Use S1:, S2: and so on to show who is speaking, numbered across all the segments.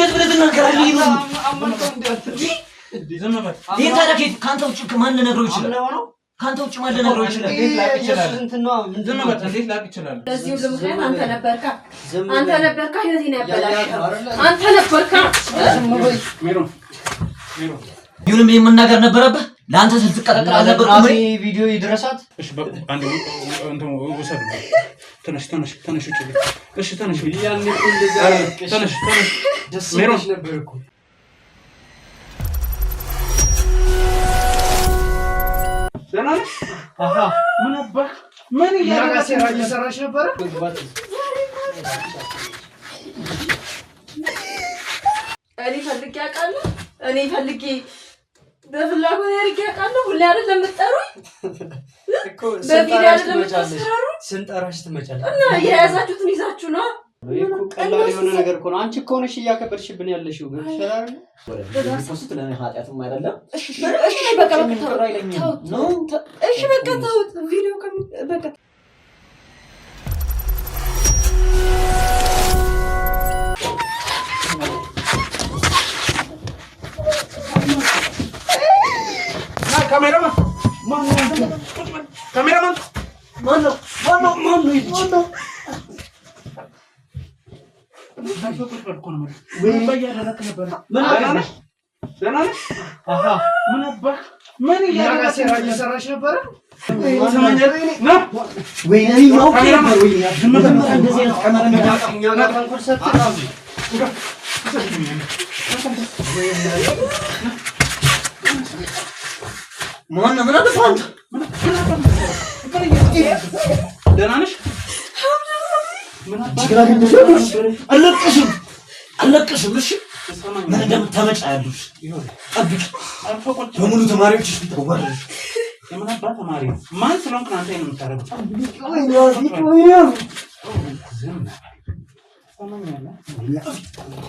S1: እንዴት ብለህ ትናገራለህ? ታዲያ ከአንተ ውጭ ማን ልነግረው ይችላል? ከአንተ ውጭ ማን ልነግረው ይችላል? እንዴት ላቅ ይችላል? እንዴት ላቅ ይችላል?
S2: ለዚህ ሁሉ ምክንያት አንተ ነበርካ። ህይወቴን ያበላሽው አንተ ነበርካ።
S3: ሜሮን
S1: ይሁንም የምናገር ነበረብህ። ለአንተ ስትቀጠቅጥ አልነበር?
S4: ቪዲዮ ይድረሳት።
S3: እሺ አንዴ አንተ ወሰድ ተነሽ ውጪ። እሺ ተነሽ
S4: ያኔ እንደዛ
S3: ተነሽ
S4: ደስ
S3: ሜሮን
S4: ነበር እኮ
S3: ደህና ነሽ? ምን አባህ ምን
S4: እየሰራሽ ነበር?
S2: እኔ ፈልጌ በፍላጎት ያርግ ያውቃለሁ። ሁሌ አይደለም የምትጠሩኝ
S4: እኮ ስንጠራሽ ትመጫለሽ
S2: እና የያዛችሁትን ይዛችሁ ነው
S4: እኮ ቀላል የሆነ ነገር እኮ ነው። አንቺ እኮ ነሽ እያከበርሽብን ያለሽው ግን ሰላም
S1: በደስታ ለኔ ኃጢያትም አይደለም።
S2: እሺ በቃ ተውት። ቪዲዮ በቃ
S3: ካሜራማን ማነው ይልጭ ምን
S4: እየሰራሽ ነበር?
S1: ማነው ምን አደረገው አንተ?
S3: ደህና ነሽ?
S1: አለቅሽም። እሺ ምን እንደምታመጫ ያሉሽ ጠብቂ። በሙሉ ተማሪዎችሽ ቢተወረሽ
S3: የምን አባት ተማሪ ማን ስለሆንክ አንተ ይሄን የምታረጋው?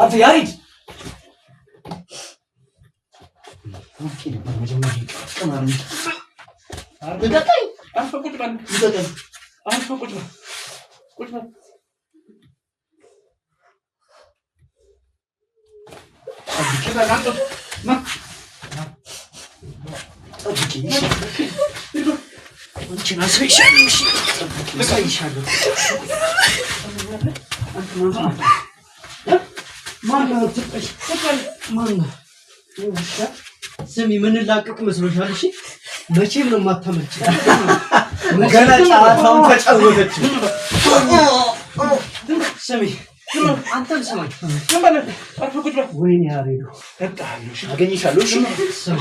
S1: አንተ ያሪድ
S4: ስሚ ምን ላቀቅ መስሎሻል? እሺ መቼም ነው የማታመልጭ።
S1: ገና ጨዋታውን ተጫወተች።
S4: ስሚ አንተም ስማኝ።
S3: ወይኔ
S4: ያሬዱ
S1: አገኝሻለሁ። እሺ
S4: ስማ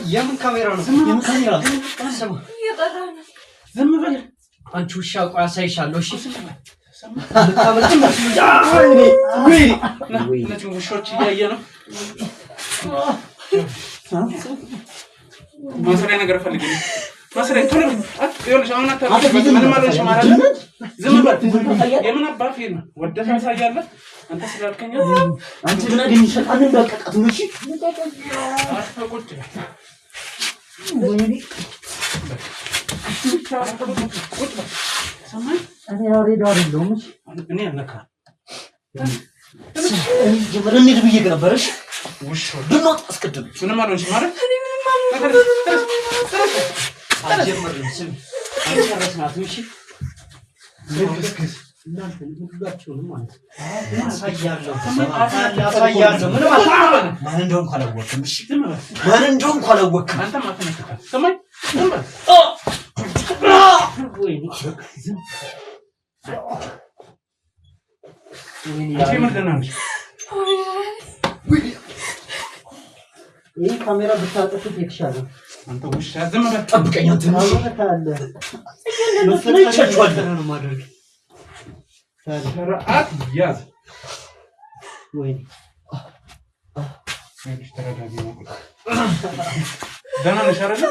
S4: የምን ካሜራ ነው?
S3: ዝም በል
S4: አንቺ ውሻ። ቆይ አሳይሻለሁ። እሺ
S3: ውሾች እያየ ነው። ማሰሪያ ነገር ፈልግ። ማሰሪያ ቶሎ ይኸውልሽ፣ አሁን ምንም አልሆንሽም ማለት ነው። ዝም በል። የምን አባቴ ነው ወደህ ታሳያለህ አንተ ስላልከኝ።
S1: አንተ ግን አገኝሻል። አንተ እንዳቀጣት ነው። እሺ
S3: አስፈቁት
S4: እኔ ያሬዱ አይደለሁም።
S3: እኔ አልነካ
S1: ጀመረን ብዬሽ ነበርሽ።
S3: ውሾ
S1: ድኖት አስቀድም
S3: ምንም አልሆንሽም ማለት
S4: አልጀመርንም። ስሚ አልጨረስናትም። እሺ እናንተ ሁላችሁንም ማለት አሳያለሁ። ምንም
S1: ማን እንደሆንኩ አላወቅም። እሺ ማን እንደሆንኩ አላወቅም።
S3: አንተ ማተነከታ ሰማይ ዝም በል።
S4: ይህ ካሜራ ብታጠፉት የተሻለ።
S3: አንተ ውሻ ዝም በል።
S1: ጠብቀኝ። አንተ
S4: አለ
S1: ነው
S4: ማድረግ
S3: ስርዓት ያዝ።
S4: ወይ
S3: ተረጋጊ። ደህና ነሽ አይደል?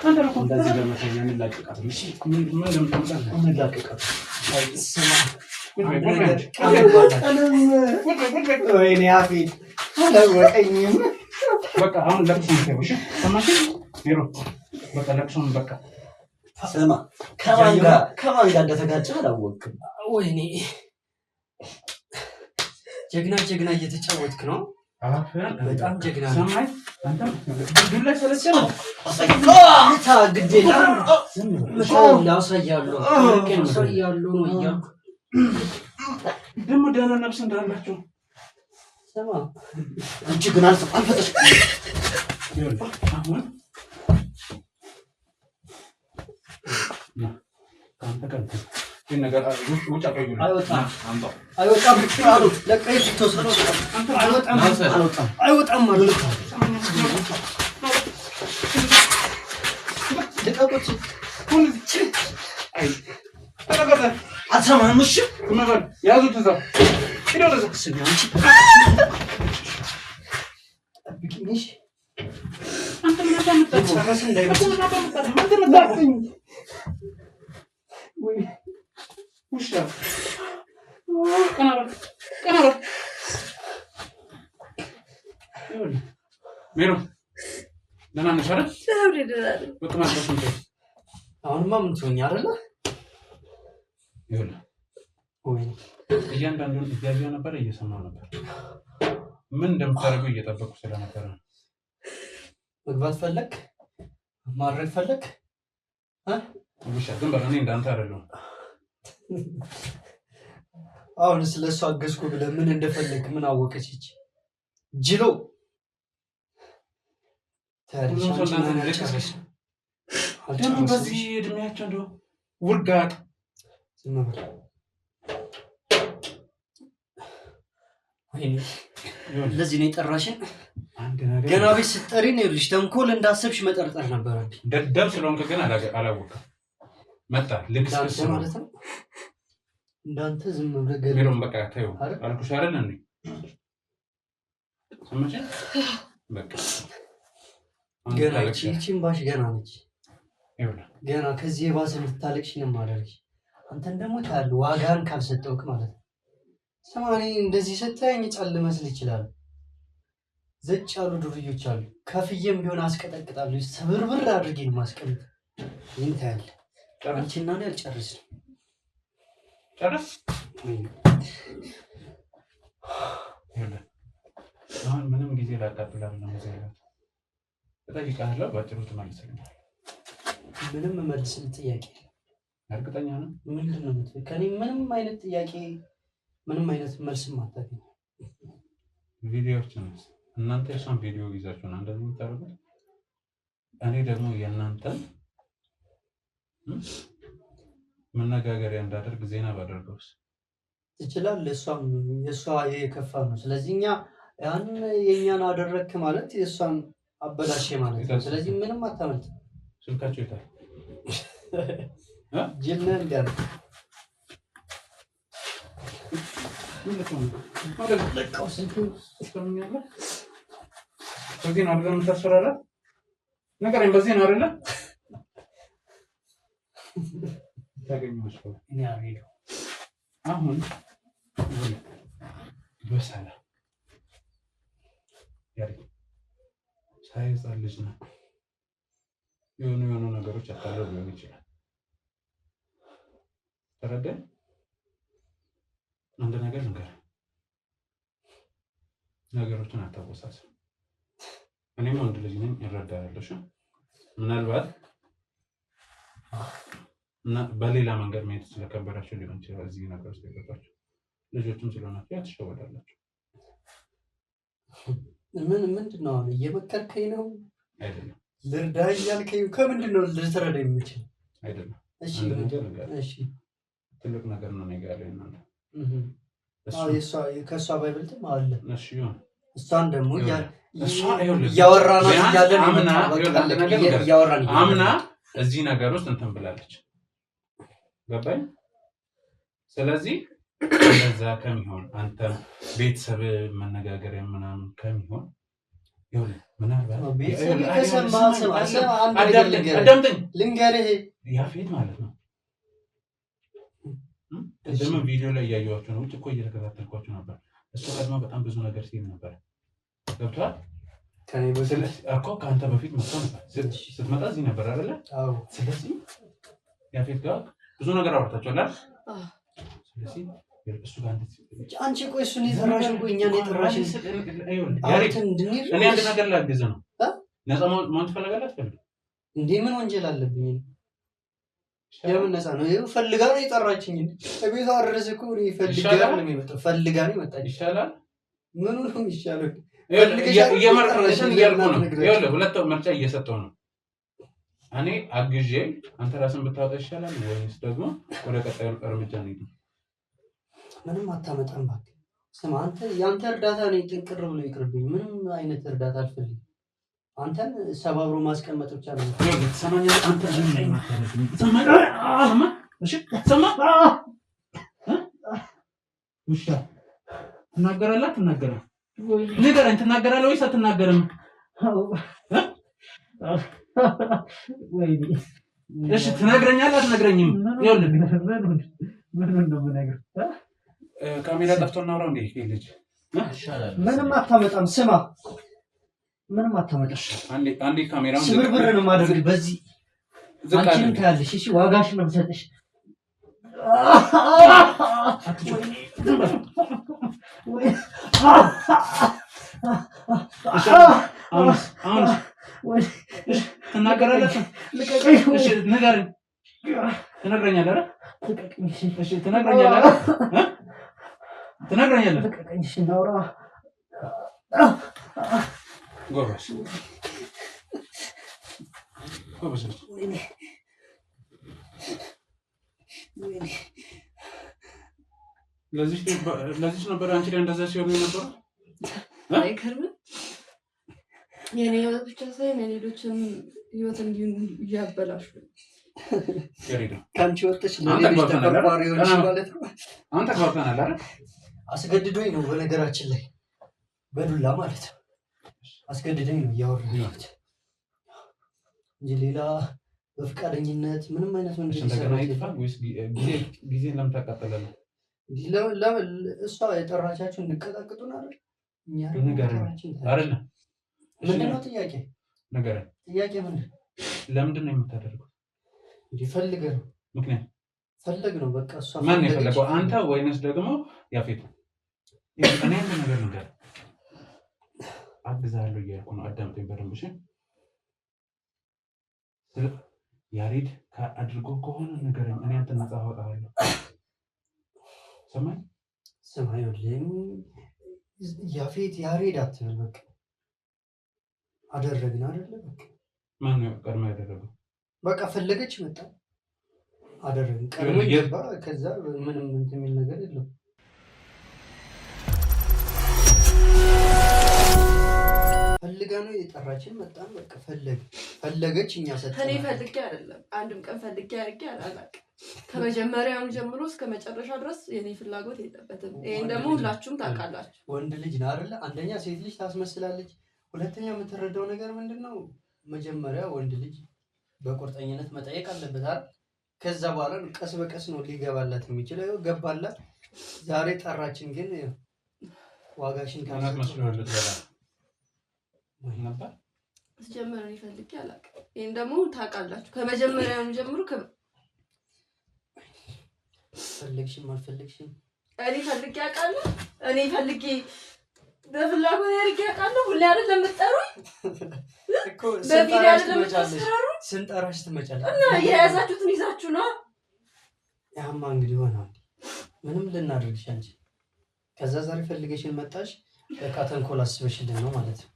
S3: አንተ ነው እንደዚህ በመተኛ እንላቀቃት እሺ ምን ለምታምጣለህ እንላቀቃት አይሰማ ወይኔ አፊት አላወቀኝም በቃ አሁን ለቅሶ ነው እሺ ሰማሽ ቢሮ በቃ ለቅሶ ነው በቃ
S4: ሰማ ከማን ጋር እንደተጋጨ አላወቅም
S1: ወይኔ ጀግና እየተጫወትክ ነው በጣም ጀግና
S3: ሰማይ አንተ ዱላ ሰለሰለ
S1: አታ ግዴታ ላሳያለሁ ነው እያልኩ
S3: ደግሞ ደህና ነፍስ እንዳላችሁ
S1: ሰማ አንቺ ግን አልፈጠሽ
S3: አሁን አንተ ከንተ ነገር ውጭ አቀዩኝ
S1: አይወጣም ብቻው ለቀይ ተወሰነ አይወጣም ማለት ለቀቁት
S3: አይ ተረጋጋ
S1: አትሰማም እሺ
S3: ምናምን ያዙት እዛ ሄደው እዛ
S1: ስሚ አንቺ ቢኪኒሽ
S3: አንተ ምን አታመጣው
S1: ራስ እንዳይመጣ
S3: ወይ ውሻ ቀናበል ሜሮ ደህና ነሽ አይደል? በቃ ማለት ነው።
S1: አሁንማ ምን ትሆኛ አይደለ?
S3: ይኸውልህ
S1: ወይ
S3: እያንዳንዱን እያየሁ ነበር እየሰማሁ ነበር። ምን እንደምታደርገው እየጠበቁ ስለነበረ ነው።
S1: መግባት ፈለክ? ማድረግ ፈለክ?
S3: ውሻ ግን በእኔ እንዳንተ አይደለሁም።
S1: አሁን ስለሷ አገዝኩ ብለህ ምን እንደፈለክ ምን አወቀች እቺ ጅሎ
S3: ደግሞ በዚህ እድሜያቸው እንደው ውርጋጥ
S1: ዝም በል ለዚህ ነው የጠራሽን ገና ቤት ስትጠሪን ይኸውልሽ ተንኮል እንዳሰብሽ መጠርጠር ነበረብኝ
S3: ደደብ ስለሆንክ ግን አላወቅም መጣ ልክስክስ
S1: ማለት ነው እንዳንተ ዝም ብለህ
S3: ገሩም በቃ ታዩ አልኩሽ አይደል እንዴ ሰማሽ በቃ
S1: ገና እቺን ባሽ ገና ነች ገና ከዚህ የባሰ ልታለቅሽ ነው ማለት አንተን ደግሞ ታል ዋጋን ካልሰጠውክ ማለት ነው ሰማኔ እንደዚህ ሰጣኝ ጫል መስል ይችላል ዘጭ ያሉ ዱርዮች አሉ ከፍየም ቢሆን አስቀጠቅጣለሁ ሰብርብር አድርጌ ነው ማስቀምጥ ይንታል አንቺና ነው ያልጨርስ
S3: ጨርስ አሁን ምንም ጊዜ ላቃጥላል ነው መዘያየት እጠይቃለሁ ባጭሩ ትመልስልኛል
S1: ምንም መልስል ጥያቄ
S3: እርግጠኛ ነው
S1: ምንድነው ከኔ ምንም አይነት ጥያቄ ምንም አይነት መልስም አታገኝ
S3: ቪዲዮዎችን እናንተ የሷን ቪዲዮ ይዛችሁ ነው እንደዚህ የምታደርጉት እኔ ደግሞ የእናንተን መነጋገሪያ እንዳደርግ ዜና ባደርገውስ
S1: ትችላለህ የሷ የከፋ ነው ስለዚህኛ ያን የኛን አደረክ ማለት የሷን አበላሽ ማለት ነው ስለዚህ ምንም አታመልጥ
S3: ስልካቸው ይታል
S1: ጅልነ እንዲያል
S3: ማለት ለቃው ስልኩ እስከምኛለ በዚህ ነው አይደል የምታስፈራራ ነገርኝ በዚህ ነው አይደል ታገኙሽ እኔ አሪዶ አሁን በሰላም ያሪ ሳይዛል ልጅ ነው የሆኑ ነገሮች አታለው ሊሆን ይችላል ተረዳኝ አንድ ነገር ነገሮችን አታወሳስብ እኔም ወንድ ልጅ ነኝ ይረዳልሽ ምናልባት እና በሌላ መንገድ መሄድ ስለከበዳችሁ ሊሆን ይችላል እዚህ ነገር ውስጥ የገባችሁ ልጆችም ስለሆናችሁ ያትሸወዳላችሁ
S1: ምንድነው እየመከርከኝ ነው
S3: አይደለም
S1: ልርዳኝ ያልከኝ ከምንድነው ልትረዳ የምችል
S3: አይደለም
S1: እሺ
S3: እሺ ትልቅ ነገር ነው ነገር ያለው እናንተ
S1: እሷ ከሷ ባይበልጥም አለ
S3: እሺ ይሁን
S1: እሷን ደግሞ
S3: ያወራናት ያለን አምና እዚህ ነገር ውስጥ እንትን ብላለች ገባኝ ስለዚህ ለዛ ከሚሆን አንተ ቤተሰብ መነጋገሪያ ምናምን ከሚሆን አዳምጠኝ
S1: ልንገርህ
S3: ያፌት ማለት ነው። ደግሞ ቪዲዮ ላይ እያየኋቸው ነው። ውጭ እኮ እየተከታተልኳቸው ነበር። እሱ ቀድሞ በጣም ብዙ ነገር ሲል ነበር። ገብቶሃል እኮ ከአንተ በፊት መጥቶ ነበር። ስትመጣ እዚህ ነበር አይደለ? ስለዚህ ያፌት ጋር ብዙ ነገር አውርታችኋል። ስለዚህ እሱ ጋር
S1: አንቺ ቆይ እሱን የጠራሽ እኮ እኛን የጠራሽ
S3: እኔ አንድ ነገር ላግዝህ ነው። ነፃ መሆን ትፈልጋለህ? አትፈልግም
S1: እንዴ? ምን ወንጀል አለብኝ? የምን ነፃ ነው? ይኸው ፈልጋ ነው የጠራችኝ። ቤቷ ድረስ እኮ ፈልጋ ነው የመጣው። ፈልጋ ነው የመጣች።
S3: ይሻላል።
S1: ምኑ ነው የሚሻለው?
S3: እየመረጥን እያልኩ ነው። ይኸውልህ ሁለት ምርጫ እየሰጠው ነው። እኔ አግዤ አንተ ራስን ብታወጣ ይሻላል ወይስ ደግሞ ወደ ቀጣዩ እርምጃ እንሂድ?
S1: ምንም አታመጣም እባክህ። ስማ አንተ ያንተ እርዳታ ነው ጥንቅር ብሎ ይቅርብኝ። ምንም አይነት እርዳታ አልፈልግም። አንተን ሰባብሮ ማስቀመጥ ብቻ ነው።
S3: ትሰማኛለህ? አንተ ውሻ ትናገራለህ አትናገርም? ንገረኝ። ትናገራለህ ወይስ አትናገርም? እሺ ትነግረኛለህ አትነግረኝም? ይኸውልህ ካሜራ ጠፍቶ እናውራው እንዴ? ልጅ
S1: ምንም አታመጣም። ስማ ምንም አታመጣም።
S3: አንዴ ካሜራውን
S1: ስብርብር ነው ማድረግ። በዚህ አንቺን ታያለሽ። እሺ ዋጋሽን ነው የምሰጥሽ።
S3: ትናገራለህ? እሺ ንገረኝ። ትነግረኛለህ አይደል? እሺ ትነግረኛለህ አይደል? ትነግረኛለህ?
S1: እሺ እናውራ።
S3: ጎበዝ ጎበዝ። ለዚህ ነበር አንቺ ላይ እንደዛ ሲሆን የነበረው።
S2: አይከርም። የኔ ህይወት ብቻ ሳይሆን የሌሎችም ህይወት እንዲሁ እያበላሹ
S1: ከአንቺ ወጥተሽ ለሌሎች ተቆርቋሪ ሆነሽ ማለት ነው።
S3: አንተ ተግባብተናል አይደል?
S1: አስገድዶኝ ነው በነገራችን ላይ በዱላ ማለት ነው። አስገድዶኝ ነው እያወራሁ ያሉት እንጂ ሌላ በፍቃደኝነት ምንም አይነት ወንጀል
S3: ጊዜ ለምን ታቃጠላለህ?
S1: እሷ የጠራቻችሁ እንድቀጣቅጡን አይደል? እኛ
S3: አይደለም።
S1: ምንድን ነው ጥያቄ?
S3: ንገረኝ።
S1: ጥያቄ ምንድን?
S3: ለምንድን ነው የምታደርገው?
S1: ፈልገህ ነው?
S3: ምክንያት
S1: ፈለግ ነው በቃ። እሷ
S3: ማን ነው የፈለገው? አንተ ወይንስ ደግሞ ያፌት? እኔ አንድ ነገር ንገረኝ። አግዛለሁ እያልኩ ነው። አዳምጠኝ በደንብ እሺ። ያሬድ አድርጎ ከሆነ ንገረኝ። እኔ አንተን ነፃ አወጣለሁ። ሰማኝ
S1: ሰማኝ። ያፌት ያሬድ አትበል በቃ። አደረግን አይደለ? በቃ
S3: ማን ነው ቀድሞ ያደረገው?
S1: በቃ ፈለገች መጣ አደረግን። ቀድሞ ይገባ። ከዛ ምንም እንትን የሚል ነገር የለም። ፈልጋ ነው የጠራችን። መጣን በቃ ፈለገች እኛ ሰጠን።
S2: እኔ ፈልጌ አይደለም፣ አንድም ቀን ፈልጌ አድርጌ አላውቅም። ከመጀመሪያውም ጀምሮ እስከ መጨረሻ ድረስ የኔ ፍላጎት የለበትም። ይሄን ደግሞ ሁላችሁም ታውቃላችሁ።
S1: ወንድ ልጅ ነው አይደለ? አንደኛ ሴት ልጅ ታስመስላለች። ሁለተኛ የምትረዳው ነገር ምንድነው? መጀመሪያ ወንድ ልጅ በቁርጠኝነት መጠየቅ አለበት አይደል? ከዛ በኋላ ቀስ በቀስ ነው ሊገባላት የሚችለው። ገባላት። ዛሬ ጠራችን፣ ግን ዋጋሽን
S3: ካናት መስሎልት ነበር።
S2: ጀመረ እኔ ፈልጌ አላውቅም። ይሄን ደግሞ ታውቃላችሁ። ከመጀመሪያውም ጀምሮ
S1: ፈለግሽም አልፈለግሽም
S2: እኔ ፈልጌ አውቃለሁ። እኔ ፈልጌ በፍላጎት ያርጌ አውቃለሁ። ሁሌ አይደል ለምትጠሩኝ
S1: እኮ ስንጠራሽ ትመጫለሽ
S2: እና የያዛችሁትን ይዛችሁ ነው።
S1: ያማ እንግዲህ ሆናል። ምንም ልናደርግሽ አንቺ። ከዛ ዛሬ ፈልገሽን መጣሽ። በቃ ተንኮል አስበሽልን ነው ማለት ነው።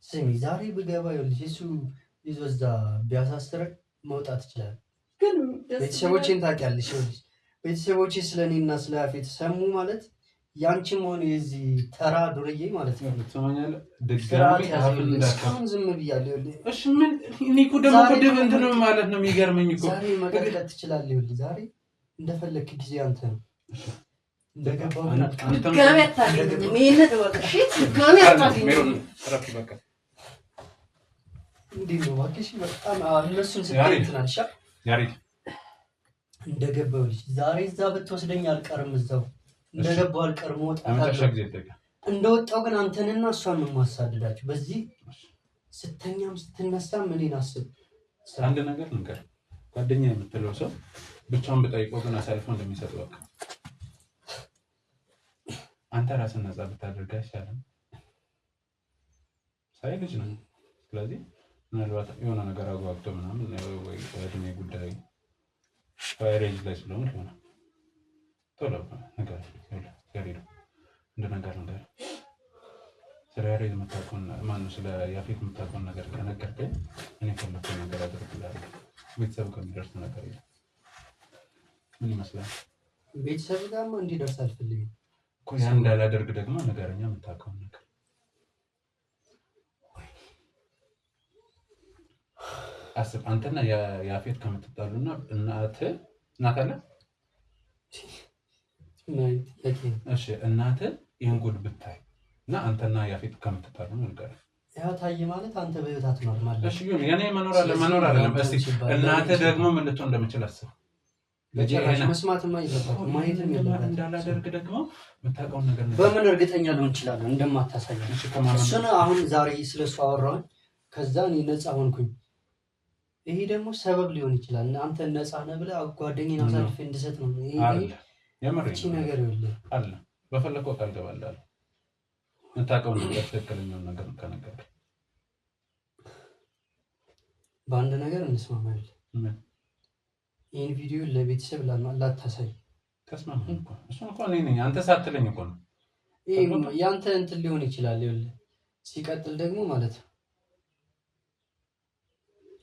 S1: ስሚ ዛሬ ብገባ ይኸውልሽ እሱ ይዞ እዛ ቢያሳስረን መውጣት ይችላል።
S2: ግን
S1: ቤተሰቦቼን ታውቂያለሽ። ይኸውልሽ ቤተሰቦቼ ስለኔና ስለ ያፌት ሰሙ ማለት ያንቺም ሆነ የዚህ ተራ ዱርዬ ማለት ነው።
S3: ትሰማኛለህ? ድጋሚ
S1: እስካሁን ዝም ብያለሁ።
S3: እሺ ምን እኔ እኮ ደግሞ ድብ እንትን ማለት ነው የሚገርመኝ እኮ።
S1: ዛሬ መቀጥቀጥ ትችላለህ። ይኸውልህ ዛሬ እንደፈለክ ጊዜ አንተ ነው። እንደገባው
S2: ድጋሚ አታገኝም። ይሄንን ወቅሽ ድጋሚ አታገኝም።
S1: እንዴት ነው እባክሽ? በጣም እነሱን ስትይትናልሻ
S3: ያሬድ
S1: እንደገባው ልጅ ዛሬ እዛ ብትወስደኝ አልቀርም። እዛው እንደገባው አልቀርም። እንደወጣው ግን አንተንና እሷን ነው የማሳድዳችሁ። በዚህ ስተኛም ስትነሳም እኔን አስብ።
S3: አንድ ነገር ንገር፣ ጓደኛ የምትለው ሰው ብቻውን ብጠይቀው ግን አሳልፎ እንደሚሰጥ በቃ አንተ ራስን ነፃ ብታደርግ አይሻልም? ሳይ ልጅ ነው። ስለዚህ ምናልባት የሆነ ነገር አጓግቶ ምናምን ወይ እድሜ ጉዳይ ፋይሬጅ ላይ ስለሆነ ይሆናል። ቶሎ ነገር ያሬድ እንደ ነገር ስለ ያሬድ የምታውቀውን ማነው ስለ ያፌት የምታውቀውን ነገር ከነገርከኝ እኔ ፈለኩት ነገር አድርግልሃለሁ። ቤተሰብ ከሚደርስ ነገር የለም። ምን ይመስላል?
S1: ቤተሰብ ጋርማ እንዲደርስ አልፈልግም
S3: እኮ ያን እንዳላደርግ ደግሞ ነገረኛ የምታውቀውን ነገር አስብ። አንተና ያፌት ከምትጣሉና እናት አለ እሺ እናት ይሄን ጉድ ብታይ እና አንተና ያፌት ከምትጣሉ ነገር
S1: ያው ታይ ማለት አንተ በህይወት አትኖር ማለት
S3: እሺ ግን የኔ መኖር አይደለም። እስቲ እናት ደግሞ ምን ልትሆን እንደምችል አስብ።
S1: ለጨራሽ መስማትማ ይዘባው ማየትም የለበትም።
S3: እንዳላደርግ ደግሞ የምታውቀውን ነገር
S1: በምን እርግጠኛ ልሆን እችላለሁ እንደማታሳየኝ? እሱን አሁን ዛሬ ስለሱ አወራሁኝ፣ ከዛ እኔ ነፃ ሆንኩኝ። ይሄ ደግሞ ሰበብ ሊሆን ይችላል። አንተ ነፃ ነህ ብለህ ጓደኛዬን አሳልፌ እንድሰጥ ነው። ይሄ ነገር ይኸውልህ
S3: አለ በፈለከው ቃል ገባለሁ። የምታውቀውን ነገር ትክክለኛውን ነገር ከነገር
S1: በአንድ ነገር እንስማማለን። ይሄን ቪዲዮ ለቤተሰብ ላታሳይ
S3: ተስማማን እኮ። እሱን እኮ እኔ ነኝ አንተ ሳትለኝ እኮ ነው።
S1: ይሄ ያንተ እንትን ሊሆን ይችላል። ይኸውልህ ሲቀጥል ደግሞ ማለት ነው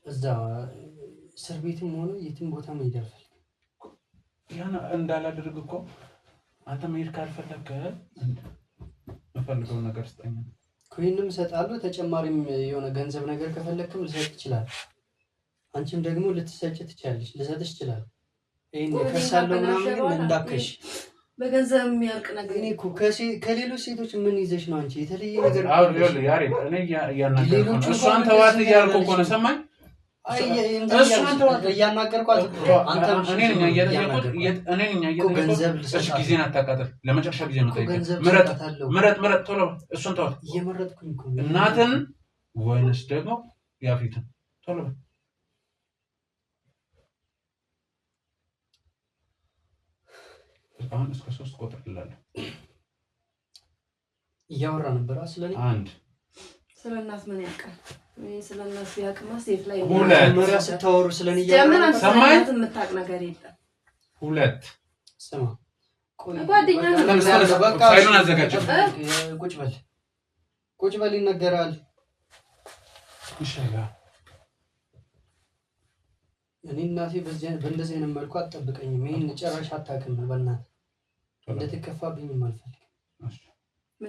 S1: እዛ እስር ቤትም ሆነ የትም ቦታ መሄድ አልፈልግም።
S3: ያን እንዳላደርግ እኮ አንተ መሄድ ካልፈለግክ የምፈልገውን ነገር ስጠኝ
S1: እኮ። ይሄንም እሰጥሃለሁ። ተጨማሪም የሆነ ገንዘብ ነገር ከፈለግክም ልሰጥ ይችላል። አንቺም ደግሞ ልትሰጭ ትችላለሽ፣ ልሰጥሽ ይችላል። ይሄን ከሳለው ምናምን እንዳከሽ
S2: በገንዘብ የሚያልቅ ነገር
S3: እኔ
S1: እኮ ከሌሎች ሴቶች ምን ይዘሽ ነው አንቺ የተለየ ነገር?
S3: አዎ ይኸውልህ ያሬድ እኔ ያናገርኩ እሷን ተዋት እያልኩ እኮ ነው። ሰማኝ
S1: እያናገርኳት
S3: እኔ ነኝ እየጠየኩት ጊዜን አታቃጥል። ለመጨረሻ ጊዜ ምረጥ ቶሎ እሱን ተዋት።
S1: እየመረጥኩኝ እኮ
S3: እናትን ወይንስ ደግሞ ያፌትን? ቶሎ አሁን እስከ 3 ቁጥር እላለሁ።
S1: እያወራ ነበር ስለኔ
S3: አንድ
S2: ስለናስ ምን ያውቃል? ስለናስ ያውቅማ ሴት ላይ
S1: መሪያ ስታወሩ ስለኔ
S3: ሰማይ
S2: የምታውቅ ነገር የለም።
S3: 2
S1: ስማ
S2: ጓደኛ
S3: ሳይሉን አዘጋጅ።
S1: ቁጭ በል ይነገራል።
S3: ይሻላል።
S1: እኔ እናቴ በእንደዚህ አይነት መልኩ አትጠብቀኝም። ይሄን ጨራሽ አታውቅም። በእናትህ እንደተከፋብኝም አልፈልግም።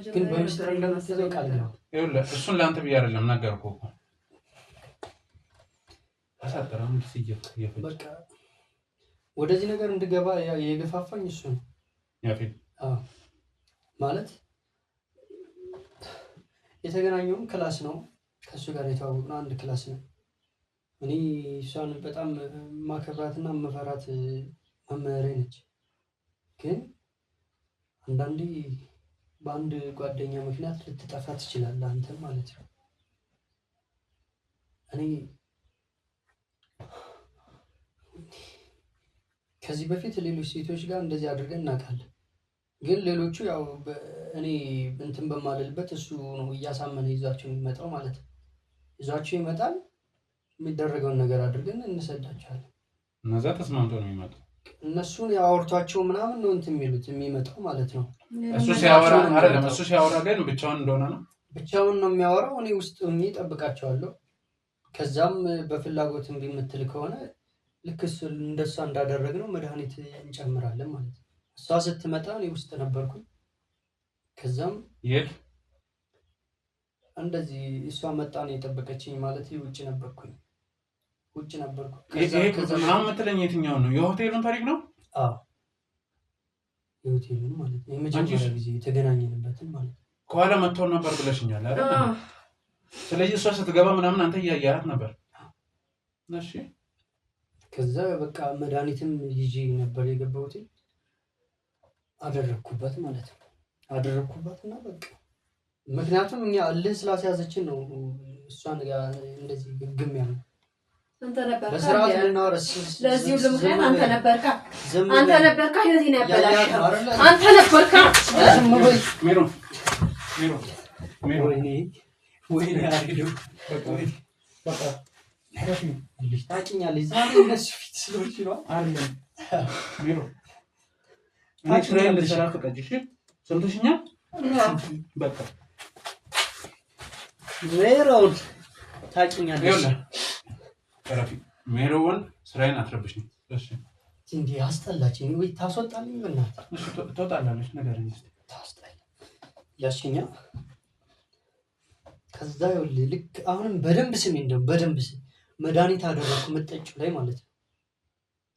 S1: ግን በሚስጥር እንደምትይዘው ቃል ነው።
S3: ይኸውልህ እሱን ለአንተ ብዬ አይደለም ነገርኩህ እኮ አሳጥራም
S1: በቃ ወደዚህ ነገር እንድገባ የገፋፋኝ እሱ ነው።
S3: ያፌት
S1: ማለት የተገናኘውም ክላስ ነው። ከእሱ ጋር የተዋወቅነው አንድ ክላስ ነው። እኔ እሷን በጣም ማከብራትና መፈራት መምህሬ ነች። ግን አንዳንዴ በአንድ ጓደኛ ምክንያት ልትጠፋ ትችላለህ አንተ ማለት ነው። እኔ ከዚህ በፊት ሌሎች ሴቶች ጋር እንደዚህ አድርገን እናውቃለን። ግን ሌሎቹ ያው እኔ እንትን በማልልበት እሱ ነው እያሳመነ ይዟቸው የሚመጣው ማለት ነው። ይዟቸው ይመጣል። የሚደረገውን ነገር አድርገን እንሰዳቸዋለን።
S3: እነዛ ተስማምቶ ነው የሚመጡ።
S1: እነሱን ያወርቷቸው ምናምን ነው እንትን የሚመጣው ማለት ነው።
S3: እሱ ሲያወራ አይደለም። እሱ ሲያወራ ግን ብቻውን እንደሆነ ነው።
S1: ብቻውን ነው የሚያወራው። እኔ ውስጥ ሆኜ እጠብቃቸዋለሁ። ከዛም በፍላጎት እምቢ የምትል ከሆነ ልክ እሱ እንደሷ እንዳደረግነው መድኃኒት እንጨምራለን ማለት ነው። እሷ ስትመጣ እኔ ውስጥ ነበርኩኝ። ከዛም እንደዚህ እሷ መጣ ነው የጠበቀችኝ ማለት ውጭ ነበርኩኝ።
S3: አሁን የምትለኝ የትኛውን ነው? የሆቴሉን ታሪክ ነው?
S1: አዎ የሆቴሉን ማለት ነው የመጀመሪያ ጊዜ የተገናኘንበትን ማለት ነው።
S3: ከኋላ መጥተው ነበር ብለሽኛል አይደል? ስለዚህ እሷ ስትገባ ምናምን አንተ እያያት ነበር። እሺ
S1: ከዛ በቃ መድኃኒትም ይዤ ነበር የገባሁት አደረኩበት ማለት ነው። አደረኩበትና በቃ ምክንያቱም እኛ እልህ ስላስያዘችን ነው እሷን ጋር እንደዚህ ግግም ያለው።
S2: አንተ ነበርካ
S1: በስርዓት ልናወራ
S2: ለዚህ ሁሉ ምክንያት አንተ ነበርካ ህይወቴን ያበላሽው አንተ ነበርካ።
S1: ዝም በይ
S3: ሜሮን
S1: ወይኔ አሪዶ
S3: በቃ
S1: ልጅ ታውቂኛለሽ። ዛሬ እነሱ ፊት ስለሆንሽ ነው አይደል?
S3: ሜሮን እኔ ስራዬን ልሰራ ፈቀድሽ ሰምተሽኛል? በቃ
S1: ሜሮን ታውቂኛለሽ።
S3: ረፊ ሜሮን ስራዬን አትረብሽኝ እሺ።
S1: እንዴ አስጠላችኝ። ወይ ታስወጣልኝ በእናትህ።
S3: እሺ ትወጣላለች ነገር እንዴ
S1: ታስጠላ ያሽኛ። ከዛ ይኸውልህ ልክ አሁንም በደንብ ስሜ እንደው በደንብ ስሜ መድኃኒት አደረኩ መጠጭው ላይ ማለት ነው።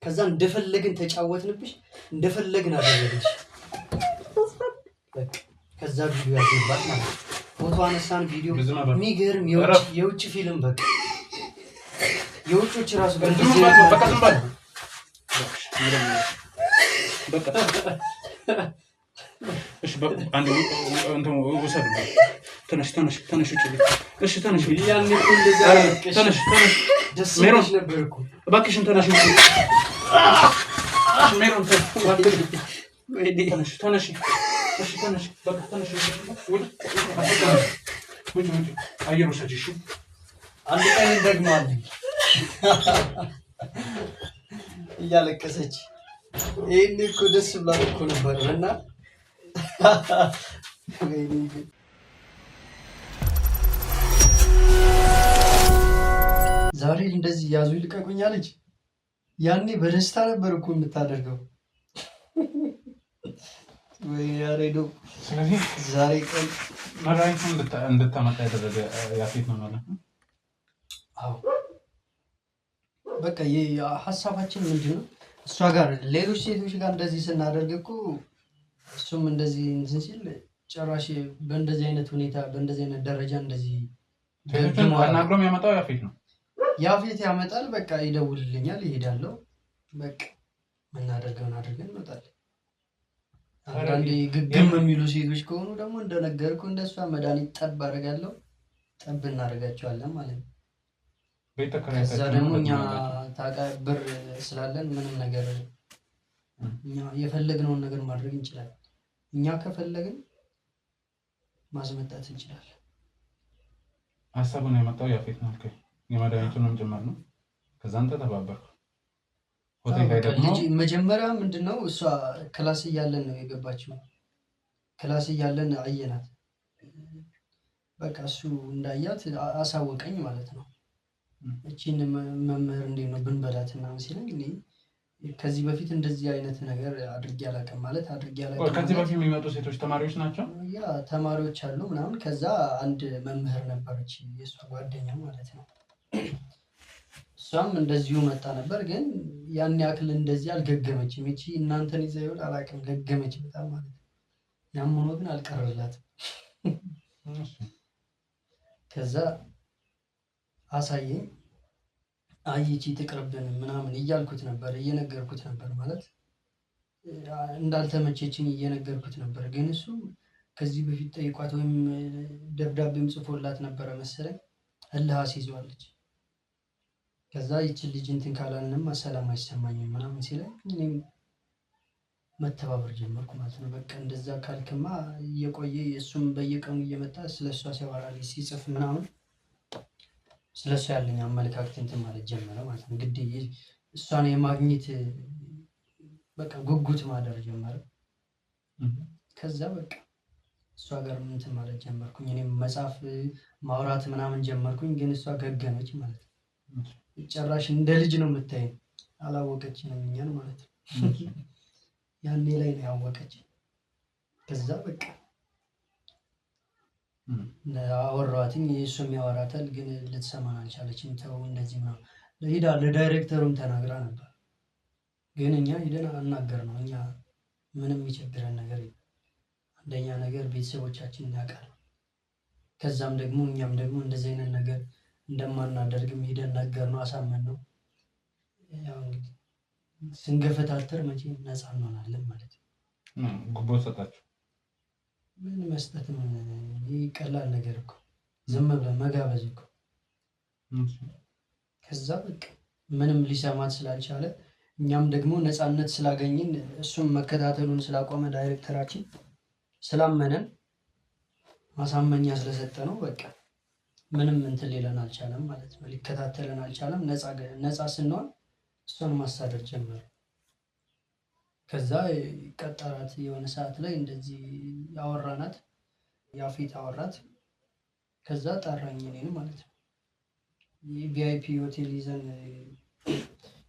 S1: ከዛ እንደፈለግን ተጫወትንብሽ እንደፈለግን አደረግሽ። በቃ ከዛ ቪዲዮ ያገባል ማለት ነው። ፎቶ አነሳን ቪዲዮ የሚገርም የውጭ ፊልም በቃ የውጮች ራሱ
S3: እሺ በቃ አንዴ እንትን ወሰድ ተነሽ እሺ ተነሽ
S1: ያኔ እንደዛ
S3: ተነሽ
S1: ደስ ይልሽ ነበር እኮ
S3: እባክሽን ተነሽ ሜሮን ተነሽ እሺ ተነሽ በቃ ተነሽ ወደ አየር ወሰጂ እሺ
S1: አንድ ቀን እንደግማለን እያለቀሰች ይሄኔ እኮ ደስ ብላ እኮ ነበር እና ዛሬ እንደዚህ ያዙ ይልቀቁኝ አለች። ያኔ በደስታ ነበር እኮ የምታደርገው። ወይ ያሬዶ
S3: ስለዚህ
S1: ዛሬ ቀን
S3: መድኃኒቱን እንድታመጣ ያደረገ ያፌት ነው ማለት ነው።
S1: አዎ በቃ ሀሳባችን ምንድን ነው እሷ ጋር ሌሎች ሴቶች ጋር እንደዚህ ስናደርግ እኮ እሱም እንደዚህ እንትን ሲል ጭራሽ በእንደዚህ አይነት ሁኔታ በእንደዚህ አይነት ደረጃ እንደዚህ
S3: አናግሮ የሚያመጣው ያፌት ነው።
S1: ያፌት ያመጣል። በቃ ይደውልልኛል፣ ይሄዳለሁ። በቃ የምናደርገውን አድርገን እንወጣለን። አንዳንዴ ግግም የሚሉ ሴቶች ከሆኑ ደግሞ እንደነገርኩ እንደሷ መድኃኒት ጠብ አደርጋለሁ፣ ጠብ እናደርጋቸዋለን ማለት ነው። ከዛ ደግሞ እኛ ብር ስላለን ምንም ነገር እኛ የፈለግነውን ነገር ማድረግ እንችላለን። እኛ ከፈለግን ማስመጣት እንችላለን።
S3: ሀሳቡን ያመጣው ያፌት ነው። የመድኃኒቱንም ጭምር ነው። ከዛም ተተባበርኩ። ሆቴል ላይ ደግሞ
S1: መጀመሪያ ምንድነው እሷ ክላስ እያለን ነው የገባችው። ክላስ እያለን አየናት። በቃ እሱ እንዳያት አሳወቀኝ ማለት ነው። እቺን መምህር እንዴት ነው ብንበላት ምናምን ሲለኝ እኔ ከዚህ በፊት እንደዚህ አይነት ነገር አድርጌ አላውቅም ማለት አድርጌ አላውቅም።
S3: ከዚህ በፊት የሚመጡ ሴቶች ተማሪዎች ናቸው።
S1: ያ ተማሪዎች አሉ ምናምን። ከዛ አንድ መምህር ነበረች የእሷ ጓደኛ ማለት ነው። እሷም እንደዚሁ መጣ ነበር፣ ግን ያን ያክል እንደዚህ አልገገመችም። እቺ እናንተን ይዛ ይሆን አላውቅም፣ ገገመች በጣም ማለት ነው። ያም ሆኖ ግን አልቀረላትም። ከዛ አሳየኝ። አይቺ ትቅርብን ምናምን እያልኩት ነበር፣ እየነገርኩት ነበር ማለት እንዳልተመቸችኝ እየነገርኩት ነበር። ግን እሱ ከዚህ በፊት ጠይቋት ወይም ደብዳቤም ጽፎላት ነበረ መሰለኝ። እልህ አስይዘዋለች። ከዛ ይችን ልጅ እንትን ካላልንም ሰላም አይሰማኝም ምናምን ሲለኝ እኔም መተባበር ጀመርኩ ማለት ነው። በቃ እንደዛ ካልክማ እየቆየ እሱም በየቀኑ እየመጣ ስለሷ ሲያወራልኝ ሲጽፍ ምናምን ስለሷ ያለኝ አመለካከት እንትን ማለት ጀመረ ማለት ነው። ግድ እሷን የማግኘት በቃ ጉጉት ማደር ጀመረ። ከዛ በቃ እሷ ጋር እንትን ማለት ጀመርኩኝ። እኔም መጽሐፍ ማውራት ምናምን ጀመርኩኝ። ግን እሷ ገገመች ማለት ነው። ጭራሽ እንደ ልጅ ነው የምታየኝ። አላወቀችንም እኛን ማለት ነው። ያኔ ላይ ነው ያወቀች። ከዛ በቃ አወራኋትኝ። እሱም ያወራታል፣ ግን ልትሰማን አልቻለችም። ተው እንደዚህ ነው ሄዳ ለዳይሬክተሩም ተናግራ ነበር። ግን እኛ ሄደን አናገር ነው እኛ ምንም የሚቸግረን ነገር የለም። አንደኛ ነገር ቤተሰቦቻችን ያውቃሉ። ከዛም ደግሞ እኛም ደግሞ እንደዚህ አይነት ነገር እንደማናደርግም ሄደን ነገር ነው አሳመን ነው። ያው እንግዲህ ስንገፈታተር መቼም ነፃ እንሆናለን ማለት ነው።
S3: ጉቦ ሰጣችሁ?
S1: ምን መስጠት ምን ይህ ቀላል ነገር እኮ ዝም ብለን መጋበዝ እኮ። ከዛ በቃ ምንም ሊሰማት ስላልቻለ እኛም ደግሞ ነፃነት ስላገኘን እሱም መከታተሉን ስላቆመ ዳይሬክተራችን ስላመነን ማሳመኛ ስለሰጠ ነው በቃ ምንም እንትን ሊለን አልቻለም ማለት ነው። ሊከታተለን አልቻለም። ነፃ ስንሆን እሷን ማሳደር ጀመረ። ከዛ ቀጠራት የሆነ ሰዓት ላይ እንደዚህ ያወራናት ያፌት አወራት። ከዛ ጠራኝ እኔን ማለት ነው። ቪአይፒ ሆቴል ይዘን